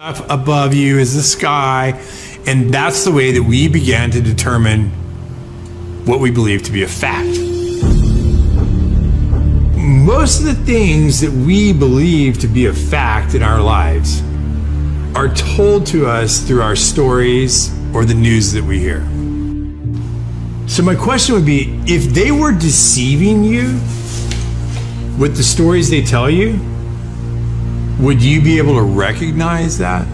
Up above you is the sky, and that's the way that we began to determine what we believe to be a fact. Most of the things that we believe to be a fact in our lives are told to us through our stories or the news that we hear. So my question would be, if they were deceiving you with the stories they tell you, would you be able to recognize that?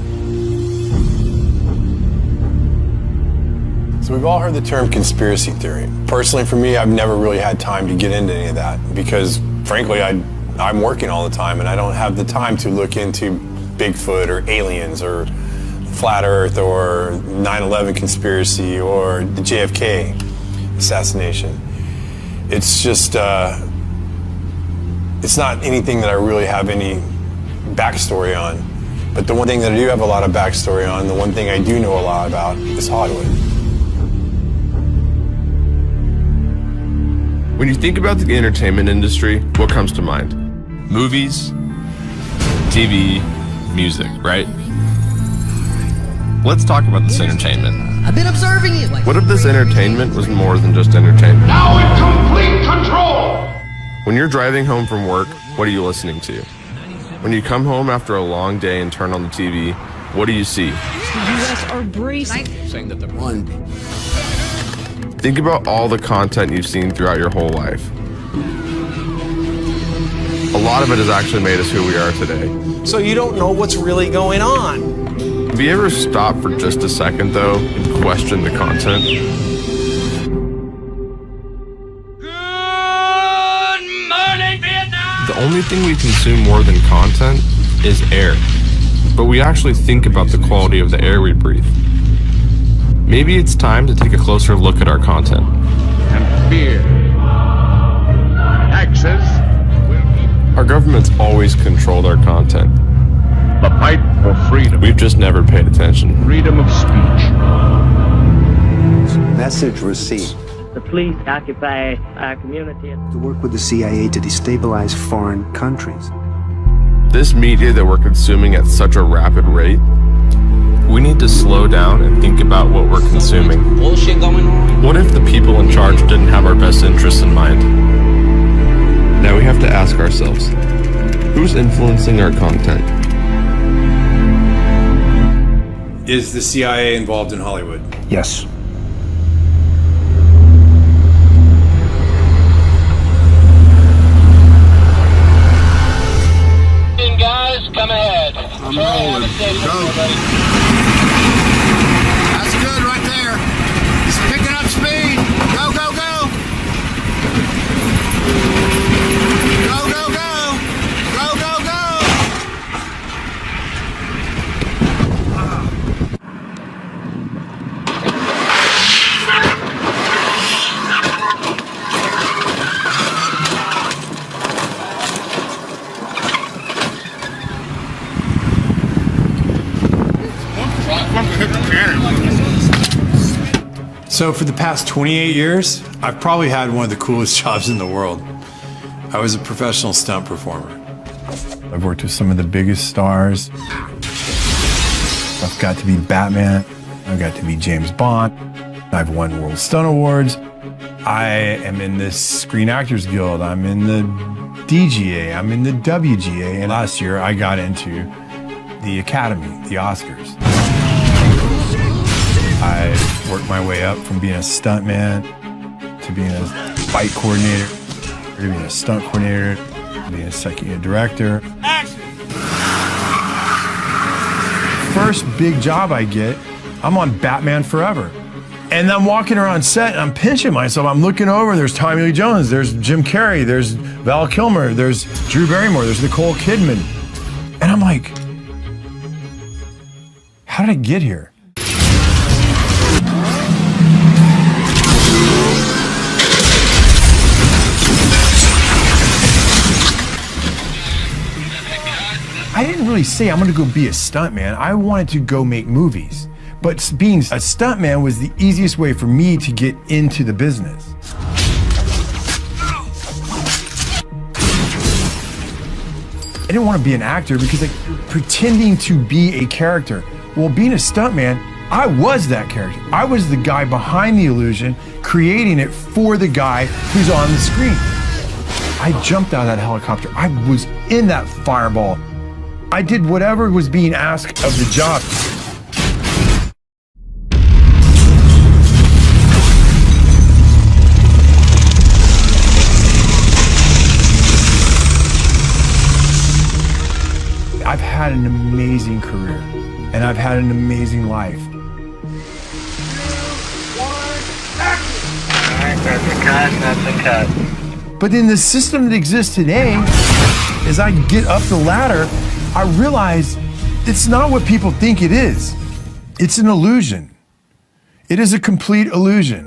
So we've all heard the term conspiracy theory. Personally, for me, I've never really had time to get into any of that because, frankly, I'm working all the time and I don't have the time to look into Bigfoot or aliens or flat Earth or 9/11 conspiracy or the JFK assassination. It's just, it's not anything that I really have any backstory on. But the one thing that I do have a lot of backstory on, the one thing I do know a lot about is Hollywood. When you think about the entertainment industry, what comes to mind? Movies, TV, music, right? Let's talk about this entertainment. I've been observing you. What if this entertainment was more than just entertainment? Now in complete control! When you're driving home from work, what are you listening to? When you come home after a long day and turn on the TV, what do you see? The U.S. are bracing. Saying that they're one. Think about all the content you've seen throughout your whole life. A lot of it has actually made us who we are today. So you don't know what's really going on. Have you ever stopped for just a second, though, and questioned the content? Good morning, Vietnam! The only thing we consume more than content is air. But we actually think about the quality of the air we breathe. Maybe it's time to take a closer look at our content. And fear. Taxes will be Our government's always controlled our content. the fight for freedom. We've just never paid attention. Freedom of speech. Message received. The police occupy our community. To work with the CIA to destabilize foreign countries. This media that we're consuming at such a rapid rate, we need to slow down and think about what we're consuming. Bullshit going on. What if the people in charge didn't have our best interests in mind? Now we have to ask ourselves, who's influencing our content? Is the CIA involved in Hollywood? Yes. Guys, come ahead. I'm rolling. Go. That's good right there. He's picking up speed. Go, go, go. Go, go, go. Go, go, go. So for the past 28 years, I've probably had one of the coolest jobs in the world. I was a professional stunt performer. I've worked with some of the biggest stars. I've got to be Batman. I've got to be James Bond. I've won World Stunt Awards. I am in the Screen Actors Guild. I'm in the DGA. I'm in the WGA. And last year I got into the Academy, the Oscars. I worked my way up from being a stuntman to being a fight coordinator, to being a stunt coordinator, to being a second unit director. Action! First big job I get, I'm on Batman Forever. And I'm walking around set and I'm pinching myself. I'm looking over, there's Tommy Lee Jones, there's Jim Carrey, there's Val Kilmer, there's Drew Barrymore, there's Nicole Kidman. And I'm like, how did I get here? I didn't really say I'm gonna go be a stuntman. I wanted to go make movies. But being a stuntman was the easiest way for me to get into the business. I didn't want to be an actor because like pretending to be a character. Well, being a stuntman, I was that character. I was the guy behind the illusion, creating it for the guy who's on the screen. I jumped out of that helicopter. I was in that fireball. I did whatever was being asked of the job. I've had an amazing career, and I've had an amazing life. That's a cut. But in the system that exists today, as I get up the ladder, I realize it's not what people think it is. It's an illusion. It is a complete illusion.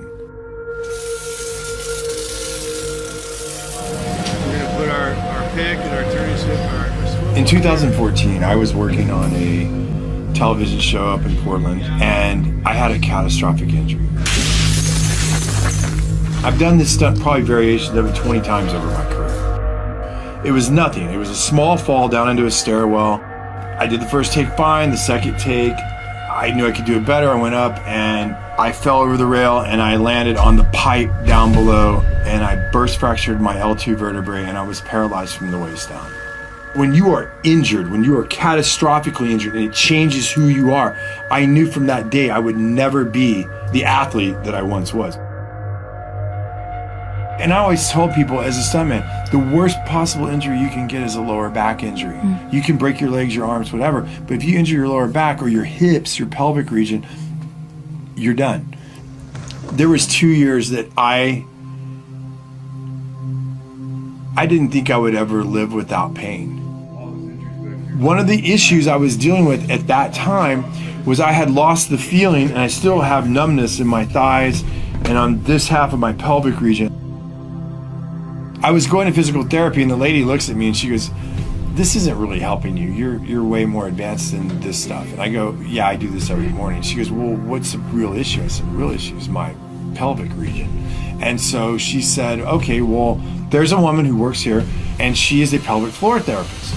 We're gonna put our pick and our turning ship. In 2014, I was working on a television show up in Portland, and I had a catastrophic injury. I've done this stunt, probably variations of it 20 times over my career. It was nothing. It was a small fall down into a stairwell. I did the first take fine, the second take, I knew I could do it better. I went up and I fell over the rail and I landed on the pipe down below and I burst fractured my L2 vertebrae and I was paralyzed from the waist down. When you are injured, when you are catastrophically injured and it changes who you are, I knew from that day I would never be the athlete that I once was. And I always told people as a stuntman, the worst possible injury you can get is a lower back injury. You can break your legs, your arms, whatever, but if you injure your lower back or your hips, your pelvic region, you're done. There was 2 years that I didn't think I would ever live without pain. One of the issues I was dealing with at that time was I had lost the feeling, and I still have numbness in my thighs and on this half of my pelvic region. I was going to physical therapy and the lady looks at me and she goes, "This isn't really helping you. You're way more advanced than this stuff." And I go, "Yeah, I do this every morning." She goes, "Well, what's the real issue?" I said, "The real issue is my pelvic region." And so she said, "Okay, well, there's a woman who works here and she is a pelvic floor therapist."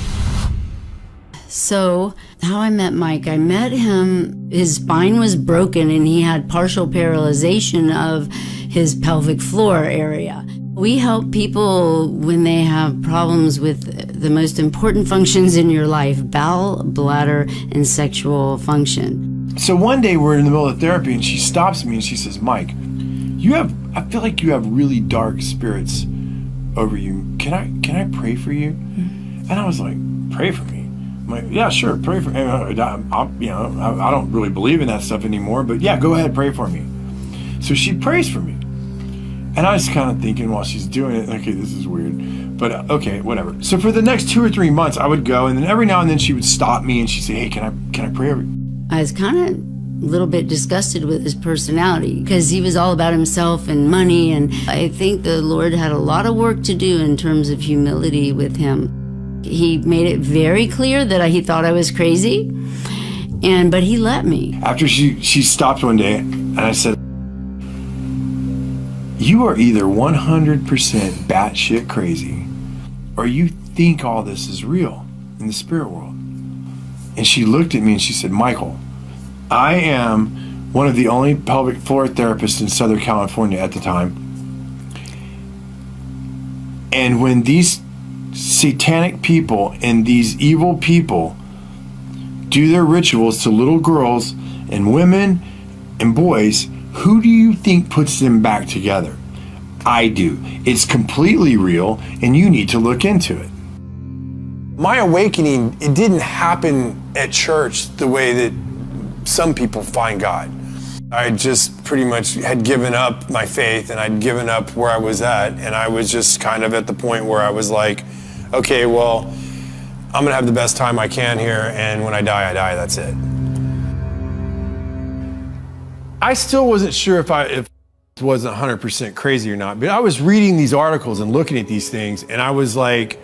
So how I met Mike, I met him, his spine was broken and he had partial paralyzation of his pelvic floor area. We help people when they have problems with the most important functions in your life, bowel, bladder, and sexual function. So one day we're in the middle of therapy and she stops me and she says, "Mike, I feel like you have really dark spirits over you. Can I pray for you?" And I was like, "Pray for me?" I'm like, "Yeah, sure, pray for me. I don't really believe in that stuff anymore, but yeah, go ahead, pray for me." So she prays for me. And I was kind of thinking while she's doing it, okay, this is weird, but okay, whatever. So for the next 2 or 3 months, I would go, and then every now and then she would stop me and she'd say, "Hey, can I pray over you?" I was kind of a little bit disgusted with his personality because he was all about himself and money, and I think the Lord had a lot of work to do in terms of humility with him. He made it very clear that he thought I was crazy, but he let me. After she stopped one day, and I said, "You are either 100% batshit crazy, or you think all this is real in the spirit world." And she looked at me and she said, "Michael, I am one of the only pelvic floor therapists in Southern California at the time. And when these satanic people and these evil people do their rituals to little girls and women and boys, who do you think puts them back together? I do. It's completely real and you need to look into it." My awakening, it didn't happen at church the way that some people find God. I just pretty much had given up my faith and I'd given up where I was at, and I was just kind of at the point where I was like, okay, well, I'm gonna have the best time I can here, and when I die, that's it. I still wasn't sure if it wasn't 100% crazy or not, but I was reading these articles and looking at these things, and I was like,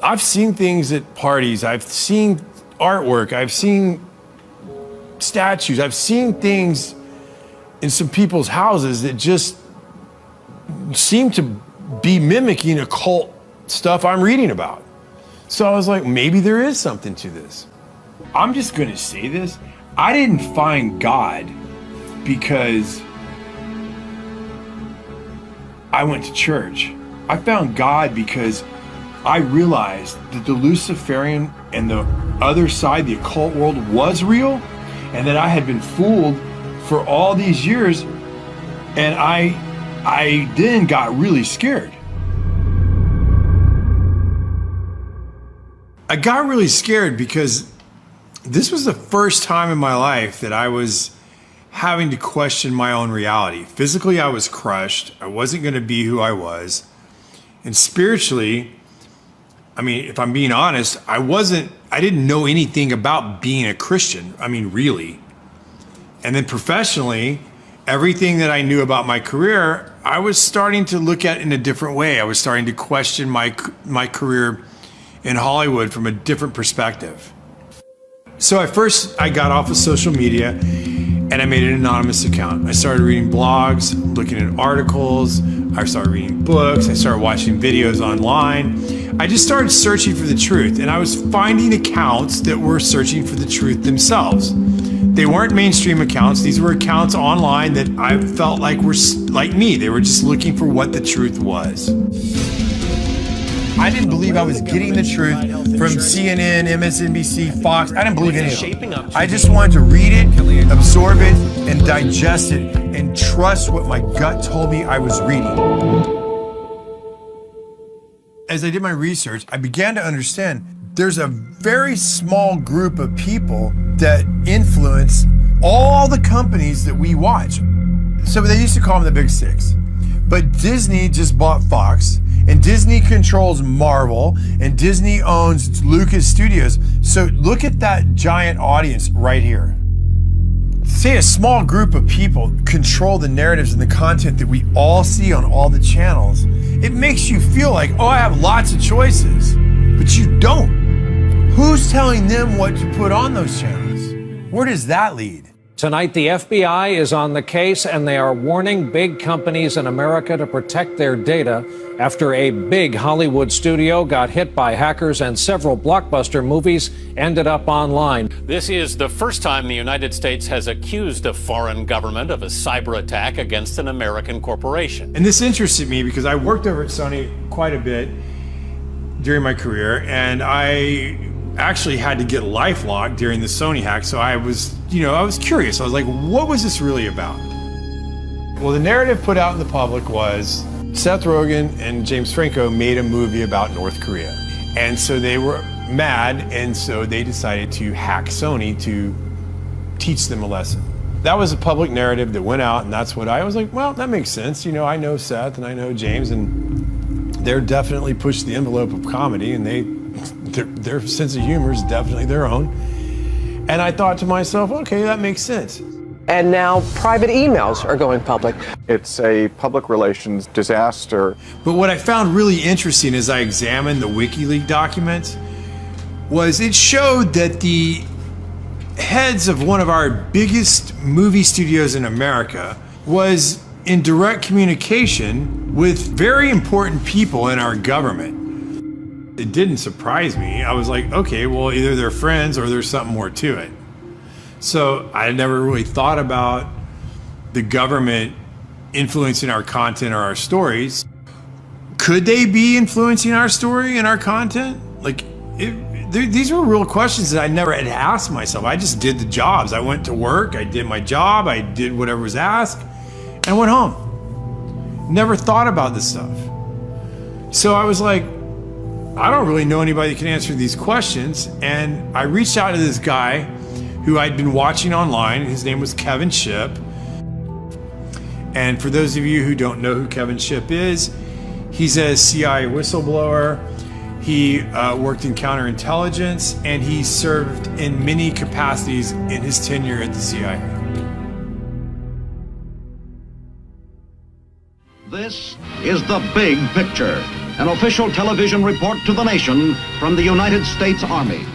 I've seen things at parties, I've seen artwork, I've seen statues, I've seen things in some people's houses that just seem to be mimicking occult stuff I'm reading about. So I was like, maybe there is something to this. I'm just gonna say this. I didn't find God because I went to church. I found God because I realized that the Luciferian and the other side, the occult world, was real, and that I had been fooled for all these years, and I then got really scared. I got really scared because this was the first time in my life that I was having to question my own reality. Physically, I was crushed. I wasn't going to be who I was. And spiritually, I mean, if I'm being honest, I didn't know anything about being a Christian. I mean, really. And then professionally, everything that I knew about my career, I was starting to look at in a different way. I was starting to question my career in Hollywood from a different perspective. So I got off of social media and I made an anonymous account. I started reading blogs, looking at articles. I started reading books. I started watching videos online. I just started searching for the truth, and I was finding accounts that were searching for the truth themselves. They weren't mainstream accounts. These were accounts online that I felt like were like me. They were just looking for what the truth was. I didn't believe I was getting the truth from CNN, MSNBC, Fox. I didn't believe any of them. I just wanted to read it, absorb it, and digest it, and trust what my gut told me I was reading. As I did my research, I began to understand there's a very small group of people that influence all the companies that we watch. So they used to call them the Big Six. But Disney just bought Fox, and Disney controls Marvel, and Disney owns Lucas Studios. So look at that giant audience right here. Say a small group of people control the narratives and the content that we all see on all the channels. It makes you feel like, oh, I have lots of choices, but you don't. Who's telling them what to put on those channels? Where does that lead? Tonight, the FBI is on the case, and they are warning big companies in America to protect their data after a big Hollywood studio got hit by hackers and several blockbuster movies ended up online. This is the first time the United States has accused a foreign government of a cyber attack against an American corporation. And this interested me because I worked over at Sony quite a bit during my career, and I actually had to get LifeLock during the Sony hack, so I was curious. I was like, what was this really about? Well, the narrative put out in the public was Seth Rogen and James Franco made a movie about North Korea. And so they were mad, and so they decided to hack Sony to teach them a lesson. That was a public narrative that went out, and that's what I was like, well, that makes sense. You know, I know Seth and I know James, and they're definitely pushed the envelope of comedy, and their sense of humor is definitely their own. And I thought to myself, okay, that makes sense. And now private emails are going public. It's a public relations disaster. But what I found really interesting as I examined the WikiLeaks documents was it showed that the heads of one of our biggest movie studios in America was in direct communication with very important people in our government. It didn't surprise me. I was like, okay, well, either they're friends or there's something more to it. So I never really thought about the government influencing our content or our stories. Could they be influencing our story and our content? Like, these were real questions that I never had asked myself. I just did the jobs. I went to work, I did my job, I did whatever was asked, and went home. Never thought about this stuff. So I was like, I don't really know anybody that can answer these questions. And I reached out to this guy who I'd been watching online. His name was Kevin Shipp. And for those of you who don't know who Kevin Shipp is, he's a CIA whistleblower. He worked in counterintelligence, and he served in many capacities in his tenure at the CIA. This is The Big Picture, an official television report to the nation from the United States Army.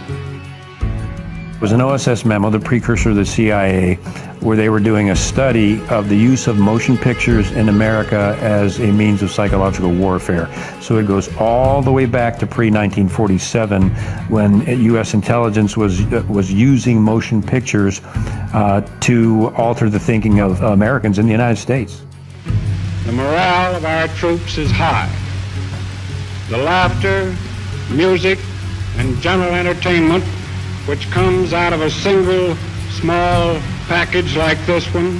It was an OSS memo, the precursor to the CIA, where they were doing a study of the use of motion pictures in America as a means of psychological warfare. So it goes all the way back to pre-1947 when U.S. intelligence was using motion pictures to alter the thinking of Americans in the United States. The morale of our troops is high. The laughter, music, and general entertainment which comes out of a single small package like this one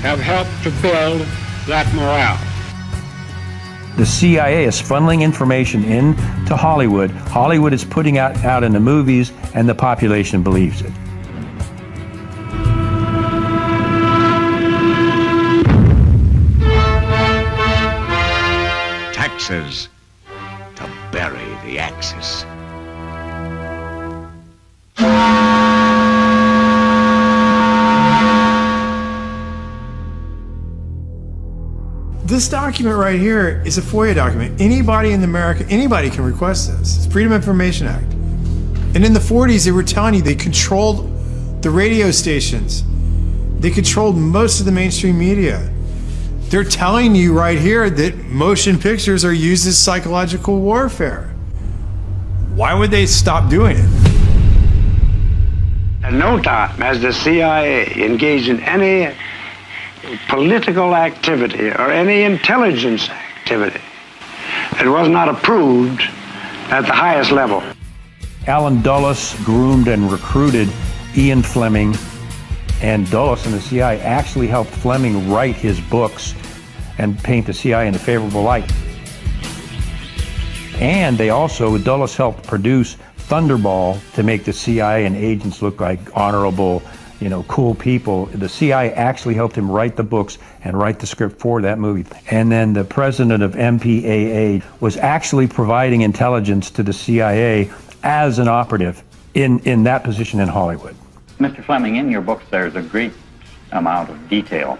have helped to build that morale. The CIA is funneling information into Hollywood. Hollywood is putting it out in the movies, and the population believes it. Taxes to bury the Axis. This document right here is a FOIA document. Anybody in America, anybody can request this. It's Freedom of Information Act. And in the 40s, they were telling you they controlled the radio stations. They controlled most of the mainstream media. They're telling you right here that motion pictures are used as psychological warfare. Why would they stop doing it? At no time has the CIA engaged in any political activity or any intelligence activity. It was not approved at the highest level. Alan Dulles groomed and recruited Ian Fleming, and Dulles and the CIA actually helped Fleming write his books and paint the CIA in a favorable light. And they also, Dulles helped produce Thunderball to make the CIA and agents look like honorable, cool people. The CIA actually helped him write the books and write the script for that movie. And then the president of MPAA was actually providing intelligence to the CIA as an operative in that position in Hollywood. Mr. Fleming, in your books there's a great amount of detail.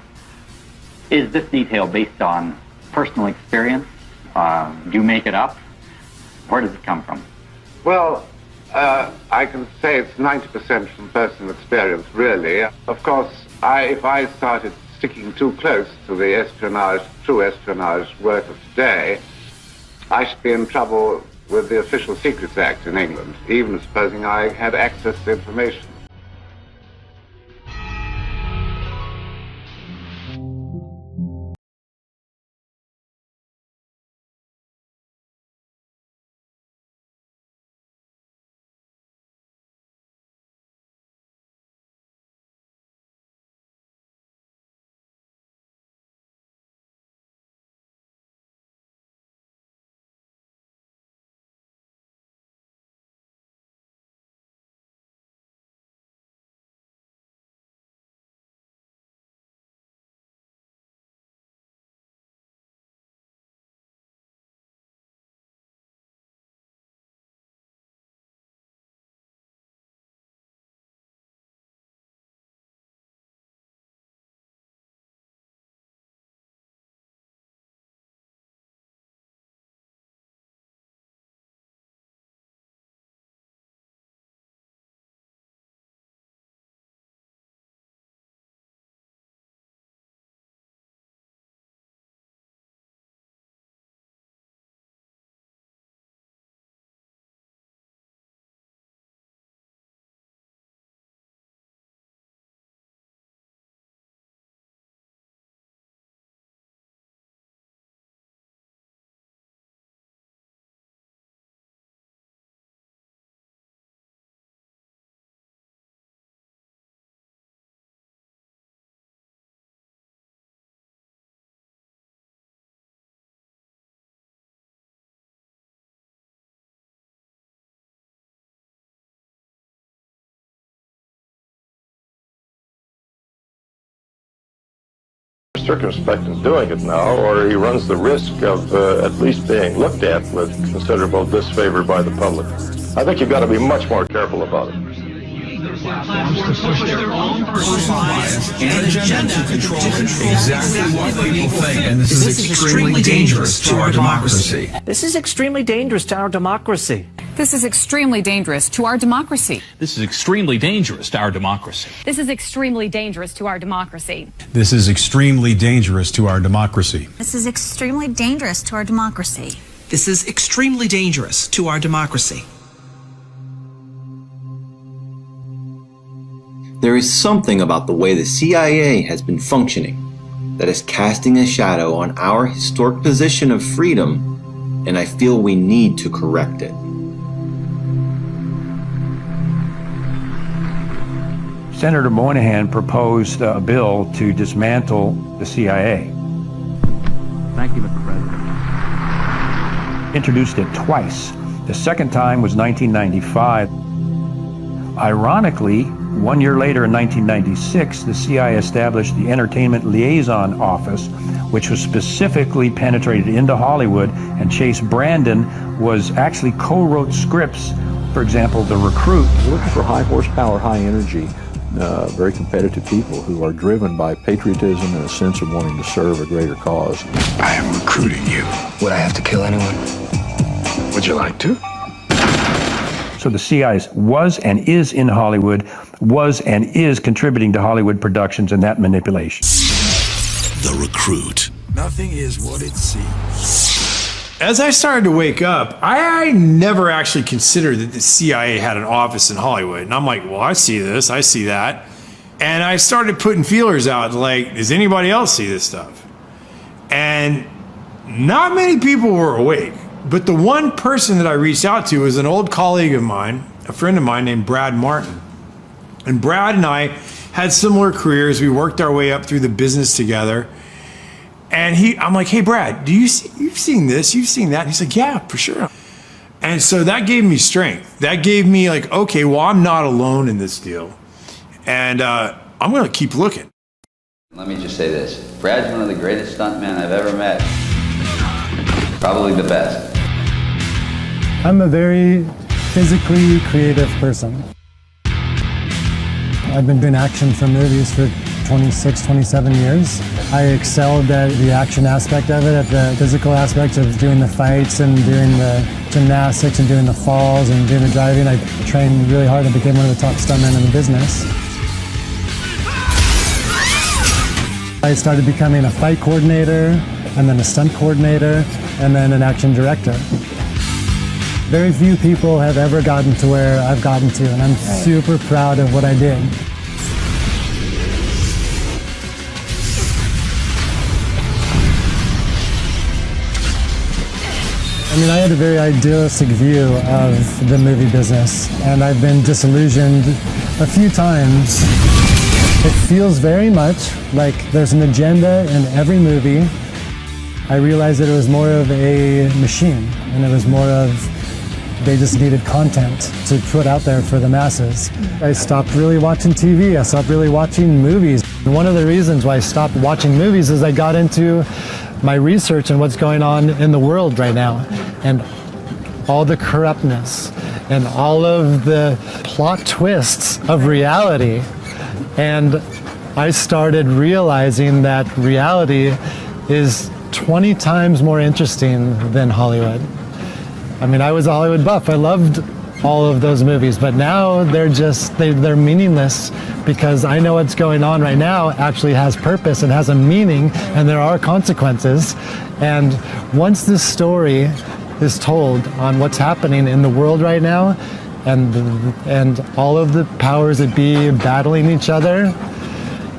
Is this detail based on personal experience? Do you make it up? Where does it come from? Well, I can say it's 90% from personal experience, really. Of course, if I started sticking too close to the true espionage work of today, I should be in trouble with the Official Secrets Act in England, even supposing I had access to information. Circumspect in doing it now, or he runs the risk of at least being looked at with considerable disfavor by the public. I think you've got to be much more careful about it. Platforms to push their own personal bias and agenda to control exactly what people think. And this is extremely dangerous to our democracy. This is extremely dangerous to our democracy. This is extremely dangerous to our democracy. This is extremely dangerous to our democracy. This is extremely dangerous to our democracy. This is extremely dangerous to our democracy. This is extremely dangerous to our democracy. This is extremely dangerous to our democracy. There is something about the way the CIA has been functioning that is casting a shadow on our historic position of freedom, and I feel we need to correct it. Senator Moynihan proposed a bill to dismantle the CIA. Thank you, Mr. President. Introduced it twice. The second time was 1995. Ironically, 1 year later in 1996, the CIA established the Entertainment Liaison Office, which was specifically penetrated into Hollywood, and Chase Brandon was actually co-wrote scripts. For example, The Recruit. We're looking for high horsepower, high energy, very competitive people who are driven by patriotism and a sense of wanting to serve a greater cause. I am recruiting you. Would I have to kill anyone? Would you like to? So the CIA was and is in Hollywood, was and is contributing to Hollywood productions and that manipulation. The Recruit. Nothing is what it seems. As I started to wake up, I never actually considered that the CIA had an office in Hollywood. And I'm like, well, I see this, I see that. And I started putting feelers out, like, does anybody else see this stuff? And not many people were awake. But the one person that I reached out to was an old colleague of mine, a friend of mine named Brad Martin. And Brad and I had similar careers. We worked our way up through the business together. And I'm like, hey, Brad, you've seen this, you've seen that? And he's like, yeah, for sure. And so that gave me strength. That gave me like, okay, well, I'm not alone in this deal. And I'm going to keep looking. Let me just say this. Brad's one of the greatest stuntmen I've ever met. Probably the best. I'm a very physically creative person. I've been doing action for movies for 26, 27 years. I excelled at the action aspect of it, at the physical aspect of doing the fights and doing the gymnastics and doing the falls and doing the driving. I trained really hard and became one of the top stuntmen in the business. I started becoming a fight coordinator, and then a stunt coordinator, and then an action director. Very few people have ever gotten to where I've gotten to, and I'm super proud of what I did. I mean, I had a very idealistic view of the movie business, and I've been disillusioned a few times. It feels very much like there's an agenda in every movie. I realized that it was more of a machine, and it was more of they just needed content to put out there for the masses. I stopped really watching TV. I stopped really watching movies. And one of the reasons why I stopped watching movies is I got into my research and what's going on in the world right now, and all the corruptness and all of the plot twists of reality. And I started realizing that reality is 20 times more interesting than Hollywood. I mean, I was a Hollywood buff. I loved all of those movies, but now they're meaningless because I know what's going on right now actually has purpose and has a meaning, and there are consequences. And once this story is told on what's happening in the world right now, and all of the powers that be battling each other,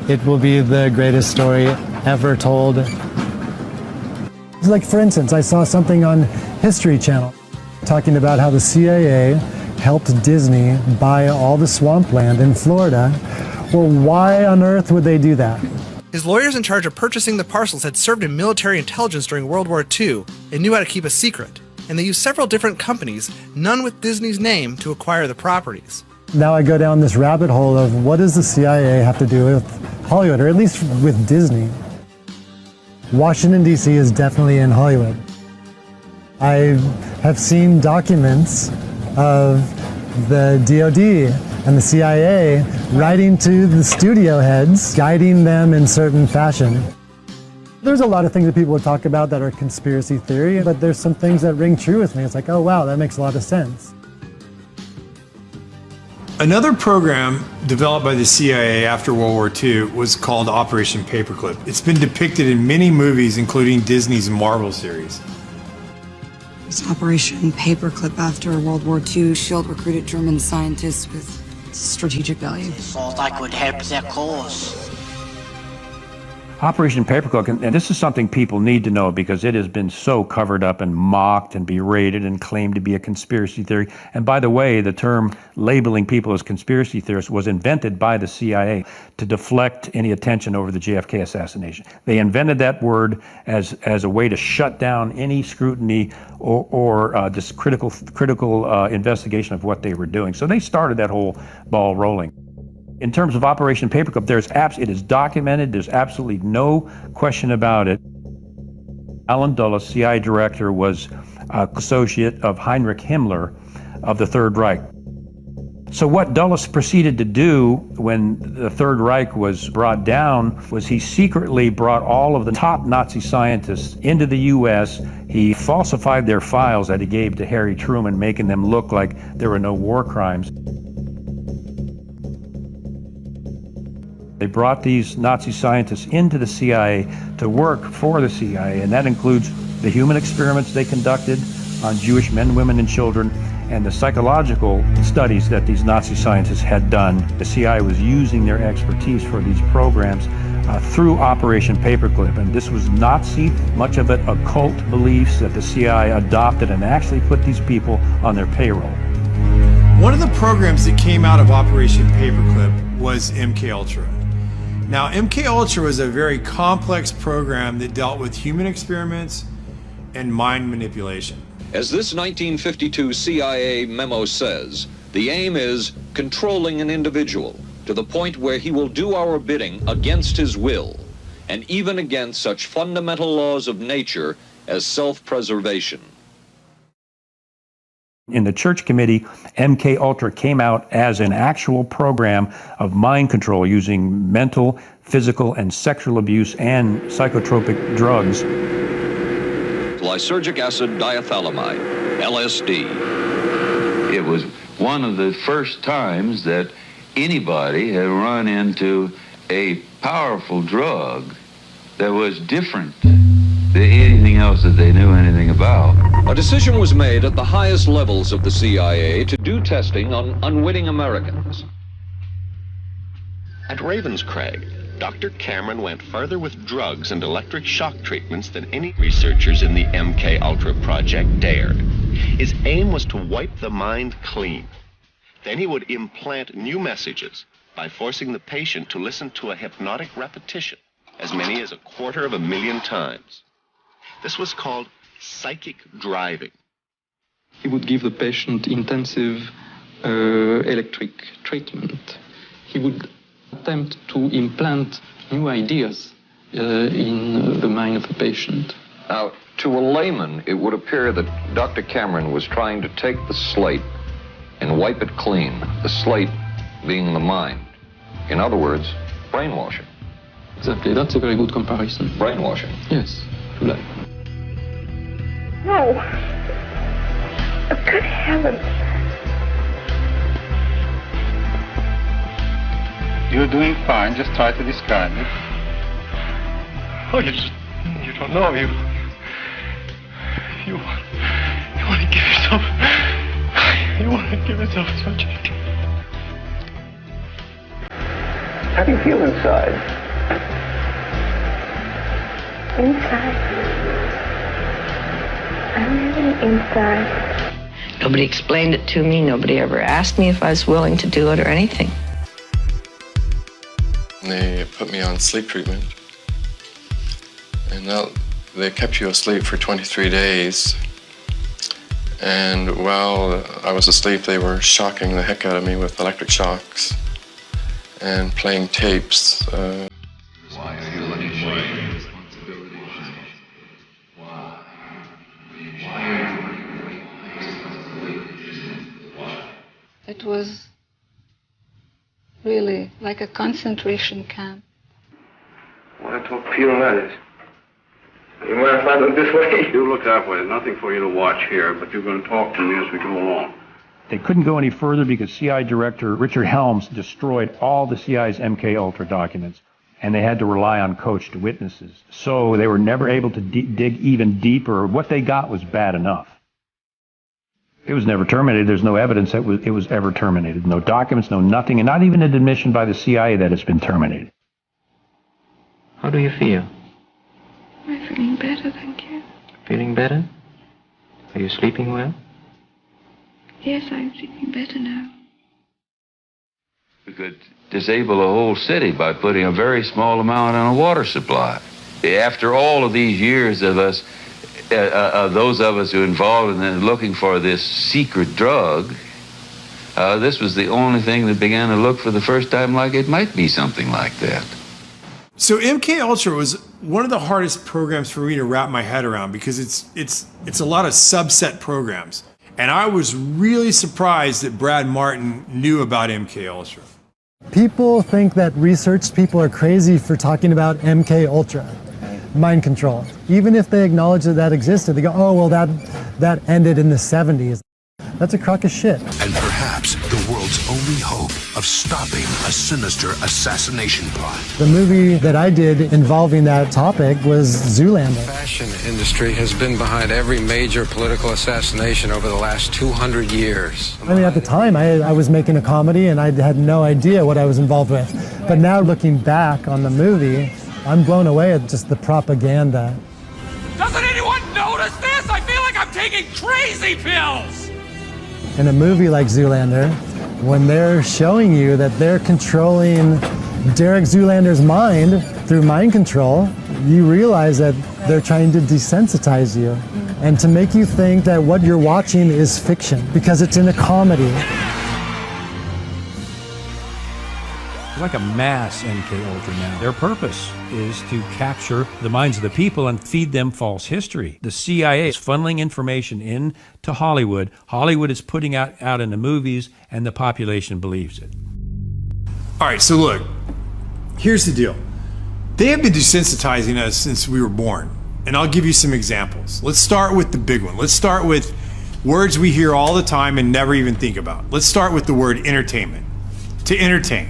it will be the greatest story ever told. Like, for instance, I saw something on History Channel talking about how the CIA helped Disney buy all the swampland in Florida. Well, why on earth would they do that? His lawyers in charge of purchasing the parcels had served in military intelligence during World War II and knew how to keep a secret. And they used several different companies, none with Disney's name, to acquire the properties. Now I go down this rabbit hole of what does the CIA have to do with Hollywood, or at least with Disney? Washington, D.C. is definitely in Hollywood. I have seen documents of the DoD and the CIA writing to the studio heads, guiding them in certain fashion. There's a lot of things that people would talk about that are conspiracy theory, but there's some things that ring true with me. It's like, oh wow, that makes a lot of sense. Another program developed by the CIA after World War II was called Operation Paperclip. It's been depicted in many movies, including Disney's Marvel series. This Operation Paperclip after World War II, SHIELD recruited German scientists with strategic value. Thought I could help their cause. Operation Paperclip, and this is something people need to know because it has been so covered up and mocked and berated and claimed to be a conspiracy theory. And by the way, the term labeling people as conspiracy theorists was invented by the CIA to deflect any attention over the JFK assassination. They invented that word as a way to shut down any scrutiny or just critical investigation of what they were doing. So they started that whole ball rolling. In terms of Operation Paperclip, it is documented. There's absolutely no question about it. Allen Dulles, CIA director, was an associate of Heinrich Himmler of the Third Reich. So what Dulles proceeded to do when the Third Reich was brought down was he secretly brought all of the top Nazi scientists into the U.S. He falsified their files that he gave to Harry Truman, making them look like there were no war crimes. They brought these Nazi scientists into the CIA to work for the CIA, and that includes the human experiments they conducted on Jewish men, women, and children, and the psychological studies that these Nazi scientists had done. The CIA was using their expertise for these programs through Operation Paperclip, and this was Nazi, much of it occult beliefs that the CIA adopted and actually put these people on their payroll. One of the programs that came out of Operation Paperclip was MKUltra. Now, MKUltra was a very complex program that dealt with human experiments and mind manipulation. As this 1952 CIA memo says, the aim is controlling an individual to the point where he will do our bidding against his will, and even against such fundamental laws of nature as self-preservation. In the Church Committee, MKUltra came out as an actual program of mind control using mental, physical, and sexual abuse and psychotropic drugs. Lysergic acid diethylamide, LSD. It was one of the first times that anybody had run into a powerful drug that was different than anything else that they knew anything about. A decision was made at the highest levels of the CIA to do testing on unwitting Americans. At Ravenscraig, Dr. Cameron went further with drugs and electric shock treatments than any researchers in the MKUltra project dared. His aim was to wipe the mind clean. Then he would implant new messages by forcing the patient to listen to a hypnotic repetition, as many as 250,000 times. This was called psychic driving. He would give the patient intensive electric treatment. He would attempt to implant new ideas in the mind of the patient. Now, to a layman, it would appear that Dr. Cameron was trying to take the slate and wipe it clean, the slate being the mind. In other words, brainwashing. Exactly, that's a very good comparison. Brainwashing. Yes, if you like. No. Oh, good heavens. You're doing fine. Just try to describe it. Oh, you don't know. You want to give yourself. You want to give yourself surgery. How do you feel inside? Inside. I'm living inside. Nobody explained it to me. Nobody ever asked me if I was willing to do it or anything. They put me on sleep treatment. And now they kept you asleep for 23 days. And while I was asleep, they were shocking the heck out of me with electric shocks and playing tapes. Why are you looking for responsibility? Why? It was really like a concentration camp. I want to talk to you about it. You mind if I look this way? You look that way. There's nothing for you to watch here, but you're going to talk to me as we go along. They couldn't go any further because CIA Director Richard Helms destroyed all the CIA's MK-Ultra documents, and they had to rely on coached witnesses. So they were never able to dig even deeper. What they got was bad enough. It was never terminated. There's no evidence that it was ever terminated. No documents, no nothing, and not even an admission by the CIA that it's been terminated. How do you feel? I'm feeling better, thank you. Feeling better? Are you sleeping well? Yes, I'm sleeping better now. We could disable a whole city by putting a very small amount on a water supply. After all of these years of us, those of us who are involved in looking for this secret drug, this was the only thing that began to look for the first time like it might be something like that. So MK-Ultra was one of the hardest programs for me to wrap my head around because it's a lot of subset programs. And I was really surprised that Brad Martin knew about MK-Ultra. People think that research people are crazy for talking about MK-Ultra, mind control. Even if they acknowledge that that existed, they go, oh, well, that ended in the 70s. That's a crock of shit. And perhaps the world's only hope of stopping a sinister assassination plot. The movie that I did involving that topic was Zoolander. The fashion industry has been behind every major political assassination over the last 200 years. I mean, at the time, I was making a comedy and I had no idea what I was involved with. But now looking back on the movie, I'm blown away at just the propaganda. Doesn't anyone notice this? I feel like I'm taking crazy pills! In a movie like Zoolander, when they're showing you that they're controlling Derek Zoolander's mind through mind control, you realize that they're trying to desensitize you and to make you think that what you're watching is fiction because it's in a comedy. It's like a mass MK-Ultra now. Their purpose is to capture the minds of the people and feed them false history. The CIA is funneling information into Hollywood. Hollywood is putting out in the movies, and the population believes it. All right, so look, here's the deal. They have been desensitizing us since we were born, and I'll give you some examples. Let's start with the big one. Let's start with words we hear all the time and never even think about. Let's start with the word entertainment. To entertain.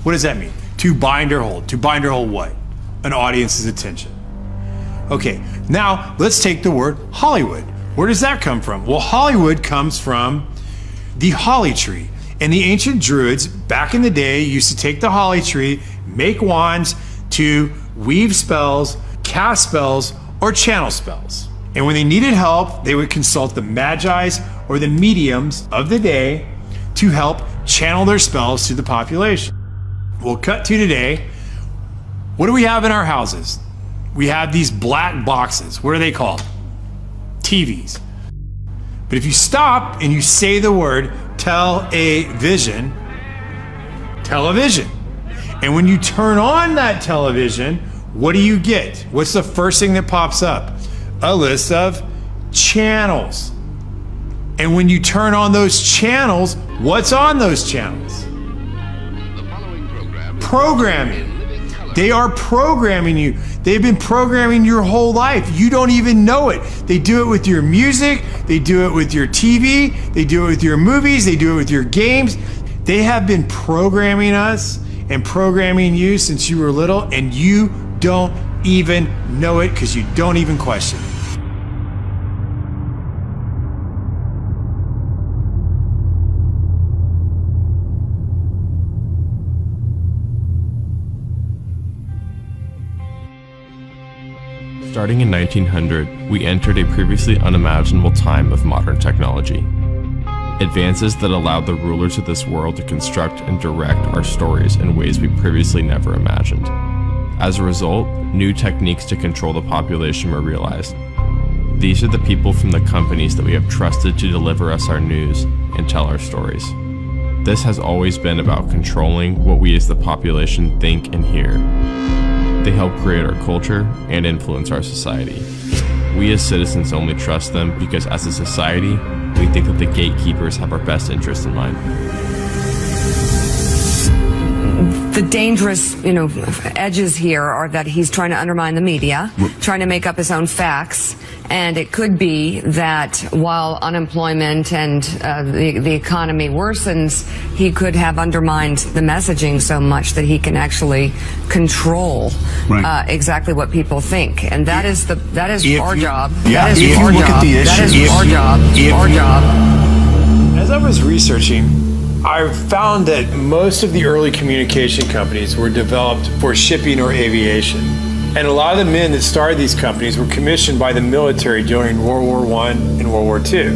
What does that mean? To bind or hold. To bind or hold what? An audience's attention. Okay, now let's take the word Hollywood. Where does that come from? Well, Hollywood comes from the holly tree. And the ancient Druids, back in the day, used to take the holly tree, make wands to weave spells, cast spells, or channel spells. And when they needed help, they would consult the magi's or the mediums of the day to help channel their spells to the population. We'll cut to today. What do we have in our houses? We have these black boxes. What are they called? TVs. But if you stop and you say the word television, television. And when you turn on that television, what do you get? What's the first thing that pops up? A list of channels. And when you turn on those channels, what's on those channels? Programming. They are programming you. They've been programming your whole life. You don't even know it. They do it with your music. They do it with your TV. They do it with your movies. They do it with your games. They have been programming us and programming you since you were little, and you don't even know it because you don't even question it. Starting in 1900, we entered a previously unimaginable time of modern technology. Advances that allowed the rulers of this world to construct and direct our stories in ways we previously never imagined. As a result, new techniques to control the population were realized. These are the people from the companies that we have trusted to deliver us our news and tell our stories. This has always been about controlling what we as the population think and hear. They help create our culture and influence our society. We as citizens only trust them because as a society, we think that the gatekeepers have our best interest in mind. The dangerous, edges here are that he's trying to undermine the media, trying to make up his own facts, and it could be that while unemployment and the economy worsens, he could have undermined the messaging so much that he can actually control exactly what people think, and that is our job. Yeah, that is if our you look job. at the issue, That is our job. Our job. As I was researching, I found that most of the early communication companies were developed for shipping or aviation. And a lot of the men that started these companies were commissioned by the military during World War I and World War II.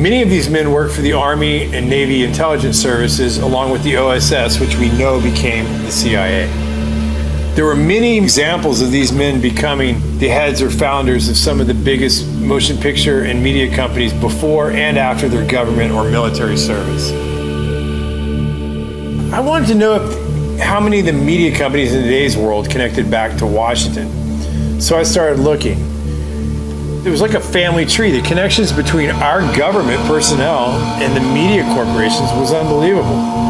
Many of these men worked for the Army and Navy intelligence services along with the OSS, which we know became the CIA. There were many examples of these men becoming the heads or founders of some of the biggest motion picture and media companies before and after their government or military service. I wanted to know how many of the media companies in today's world connected back to Washington. So I started looking. It was like a family tree. The connections between our government personnel and the media corporations was unbelievable.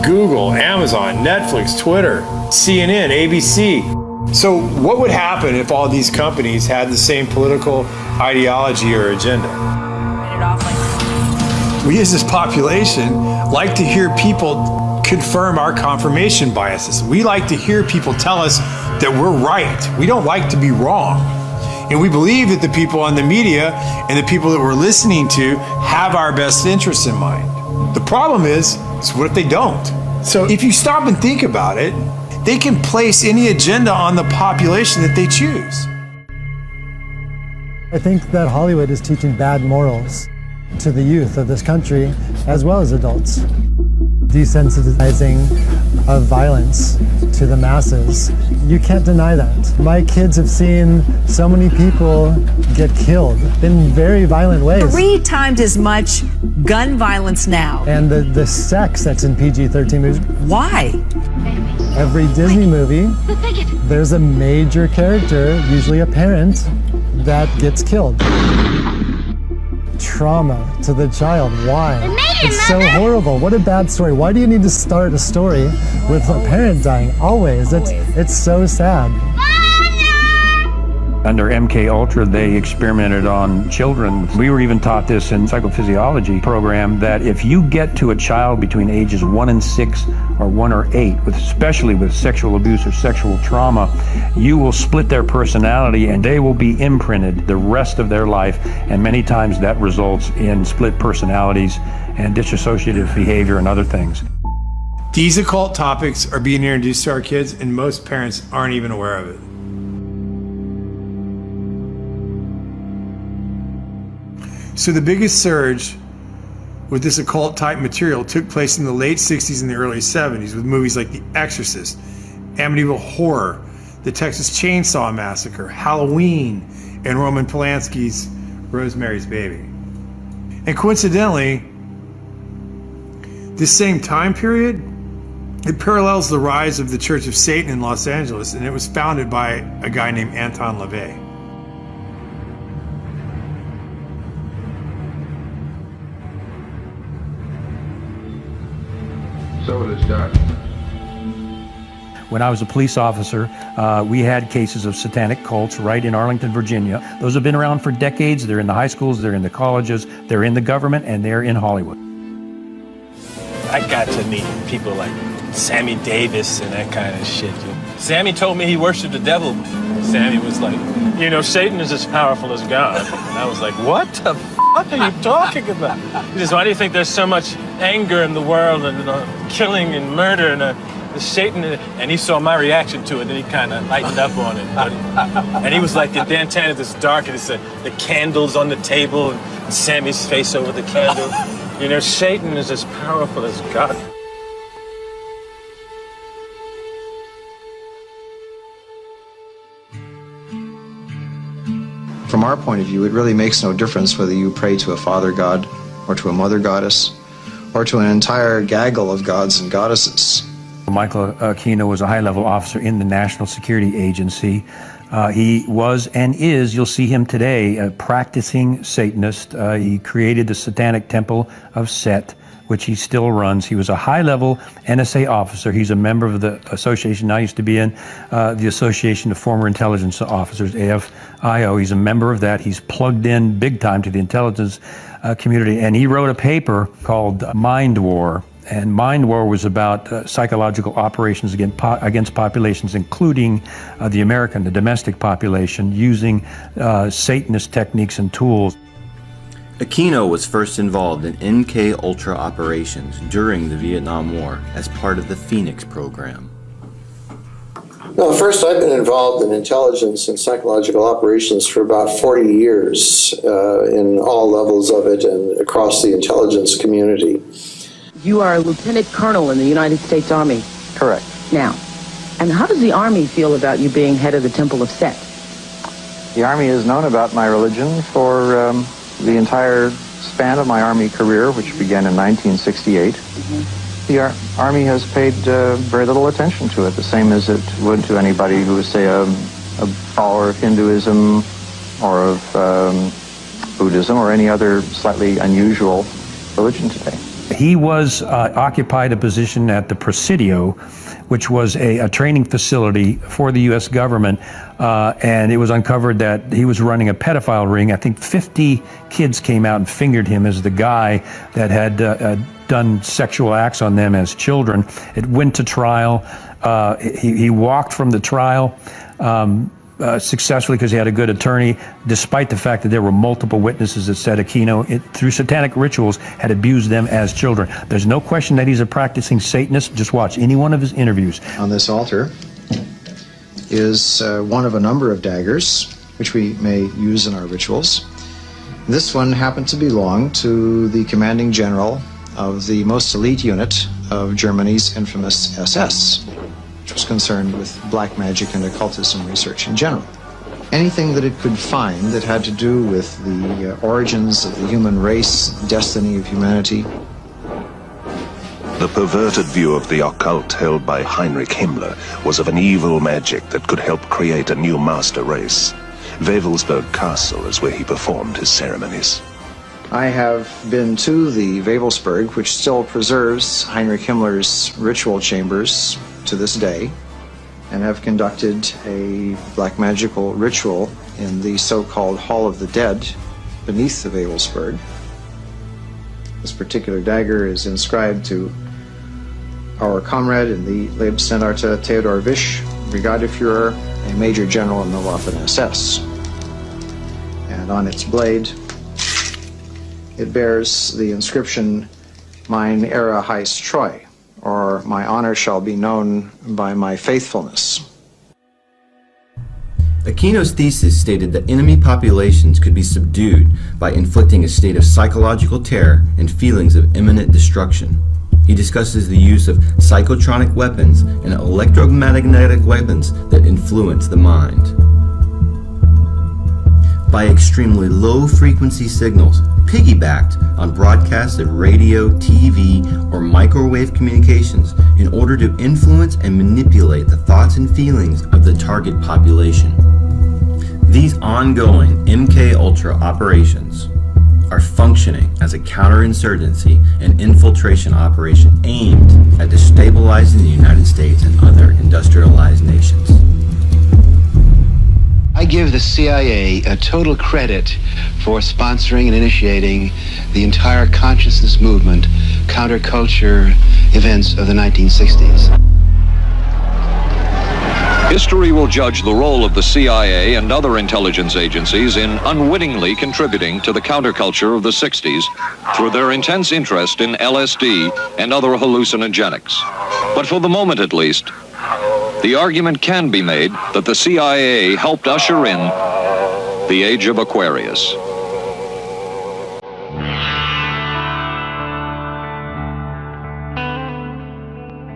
Google, Amazon, Netflix, Twitter, CNN, ABC. So what would happen if all these companies had the same political ideology or agenda? We as this population like to hear people confirm our confirmation biases. We like to hear people tell us that we're right. We don't like to be wrong. And we believe that the people on the media and the people that we're listening to have our best interests in mind. The problem is what if they don't? So if you stop and think about it, they can place any agenda on the population that they choose. I think that Hollywood is teaching bad morals to the youth of this country as well as adults. Desensitizing of violence to the masses. You can't deny that. My kids have seen so many people get killed in very violent ways. 3 times as much gun violence now. And the sex that's in PG-13 movies. Why? Every Disney movie, there's a major character, usually a parent, that gets killed. Trauma to the child. Why? It's so horrible. What a bad story. Why do you need to start a story with a parent dying? Always. It's so sad. Under MK Ultra, they experimented on children. We were even taught this in psychophysiology program that if you get to a child between ages 1 and 6 or 1 or 8, especially with sexual abuse or sexual trauma, you will split their personality and they will be imprinted the rest of their life. And many times that results in split personalities and dissociative behavior and other things. These occult topics are being introduced to our kids and most parents aren't even aware of it. So the biggest surge with this occult type material took place in the late 60s and the early 70s with movies like The Exorcist, Amityville Horror, The Texas Chainsaw Massacre, Halloween, and Roman Polanski's Rosemary's Baby. And coincidentally, this same time period, it parallels the rise of the Church of Satan in Los Angeles, and it was founded by a guy named Anton LaVey. So it is done. When I was a police officer, we had cases of satanic cults right in Arlington, Virginia. Those have been around for decades. They're in the high schools, they're in the colleges, they're in the government, and they're in Hollywood. I got to meet people like Sammy Davis and that kind of shit. Sammy told me he worshiped the devil. Sammy was like, Satan is as powerful as God. And I was like, what the fuck are you talking about? He says, why do you think there's so much anger in the world and killing and murder and Satan? And he saw my reaction to it and he kind of lightened up on it. And he was like, the antenna is dark and it's the candles on the table and Sammy's face over the candle. Satan is as powerful as God. From our point of view, it really makes no difference whether you pray to a father god or to a mother goddess or to an entire gaggle of gods and goddesses. Michael Aquino was a high-level officer in the National Security Agency. He was and is, you'll see him today, a practicing Satanist. He created the Satanic Temple of Set, which he still runs. He was a high-level NSA officer. He's a member of the association I used to be in, the Association of Former Intelligence Officers, AFIO. He's a member of that. He's plugged in big time to the intelligence community, and he wrote a paper called Mind War. And Mind War was about psychological operations against populations, including the American, the domestic population, using Satanist techniques and tools. Aquino was first involved in MK-Ultra operations during the Vietnam War as part of the Phoenix program. No, first I've been involved in intelligence and psychological operations for about 40 years in all levels of it and across the intelligence community. You are a lieutenant colonel in the United States Army. Correct. Now, and how does the Army feel about you being head of the Temple of Set? The Army has known about my religion for the entire span of my Army career, which began in 1968. The Army has paid very little attention to it, the same as it would to anybody who was, say, a follower of Hinduism or of Buddhism or any other slightly unusual religion today. He was occupied a position at the Presidio, which was a training facility for the U.S. government, and it was uncovered that he was running a pedophile ring. I think 50 kids came out and fingered him as the guy that had done sexual acts on them as children. It went to trial. He walked from the trial successfully because he had a good attorney, despite the fact that there were multiple witnesses that said Aquino, through satanic rituals, had abused them as children. There's no question that he's a practicing Satanist. Just watch any one of his interviews. On this altar is one of a number of daggers, which we may use in our rituals. This one happened to belong to the commanding general of the most elite unit of Germany's infamous SS, which was concerned with black magic and occultism research in general. Anything that it could find that had to do with the origins of the human race, destiny of humanity. The perverted view of the occult held by Heinrich Himmler was of an evil magic that could help create a new master race. Wewelsburg Castle is where he performed his ceremonies. I have been to the Wewelsburg, which still preserves Heinrich Himmler's ritual chambers to this day, and have conducted a black magical ritual in the so-called Hall of the Dead beneath the Wewelsburg. This particular dagger is inscribed to our comrade in the Leibstandarte Theodor Wisch, Brigadeführer, a major general in the Waffen-SS. And on its blade, it bears the inscription, Mein Ehre heißt Treu, or my honor shall be known by my faithfulness. Aquino's thesis stated that enemy populations could be subdued by inflicting a state of psychological terror and feelings of imminent destruction. He discusses the use of psychotronic weapons and electromagnetic weapons that influence the mind. By extremely low-frequency signals, piggybacked on broadcasts of radio, TV, or microwave communications in order to influence and manipulate the thoughts and feelings of the target population. These ongoing MK-Ultra operations are functioning as a counterinsurgency and infiltration operation aimed at destabilizing the United States and other industrialized nations. I give the CIA a total credit for sponsoring and initiating the entire consciousness movement, counterculture events of the 1960s. History will judge the role of the CIA and other intelligence agencies in unwittingly contributing to the counterculture of the 60s through their intense interest in LSD and other hallucinogenics. But for the moment at least, the argument can be made that the CIA helped usher in the Age of Aquarius.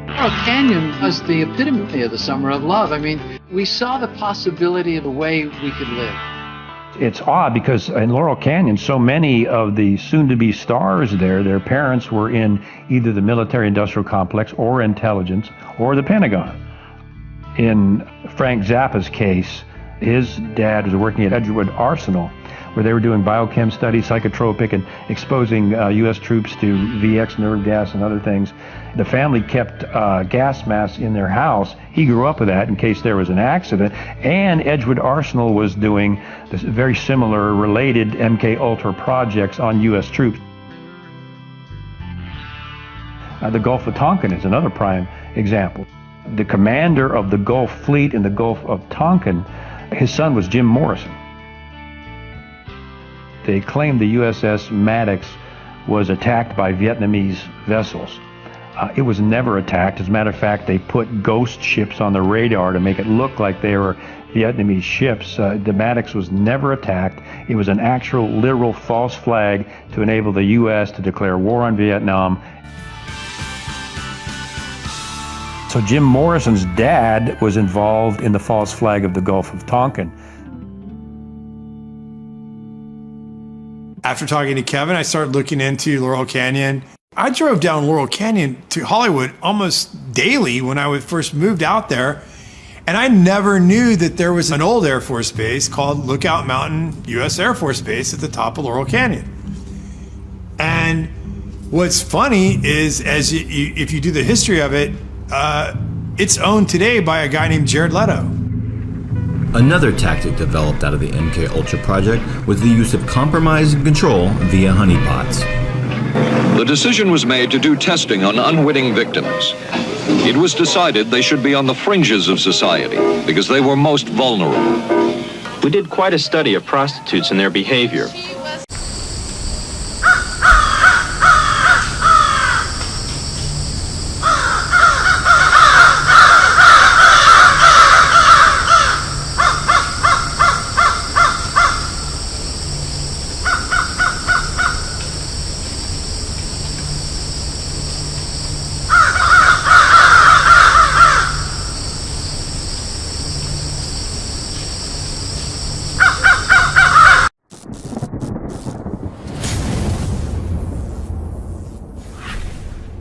Laurel Canyon was the epitome of the summer of love. I mean, we saw the possibility of the way we could live. It's odd because in Laurel Canyon, so many of the soon-to-be stars there, their parents were in either the military-industrial complex or intelligence or the Pentagon. In Frank Zappa's case, his dad was working at Edgewood Arsenal. where they were doing biochem studies, psychotropic, and exposing U.S. troops to VX nerve gas and other things. The family kept gas masks in their house. He grew up with that in case there was an accident. And Edgewood Arsenal was doing this very similar related MK Ultra projects on U.S. troops. The Gulf of Tonkin is another prime example. The commander of the Gulf Fleet in the Gulf of Tonkin, his son was Jim Morrison. They claimed the USS Maddox was attacked by Vietnamese vessels. It was never attacked. As a matter of fact, they put ghost ships on the radar to make it look like they were Vietnamese ships. The Maddox was never attacked. It was an actual, literal false flag to enable the U.S. to declare war on Vietnam. So Jim Morrison's dad was involved in the false flag of the Gulf of Tonkin. After talking to Kevin, I started looking into Laurel Canyon. I drove down Laurel Canyon to Hollywood almost daily when I first moved out there. And I never knew that there was an old Air Force base called Lookout Mountain U.S. Air Force Base at the top of Laurel Canyon. And what's funny is, if you do the history of it, it's owned today by a guy named Jared Leto. Another tactic developed out of the MK Ultra project was the use of compromise and control via honeypots. The decision was made to do testing on unwitting victims. It was decided they should be on the fringes of society because they were most vulnerable. We did quite a study of prostitutes and their behavior.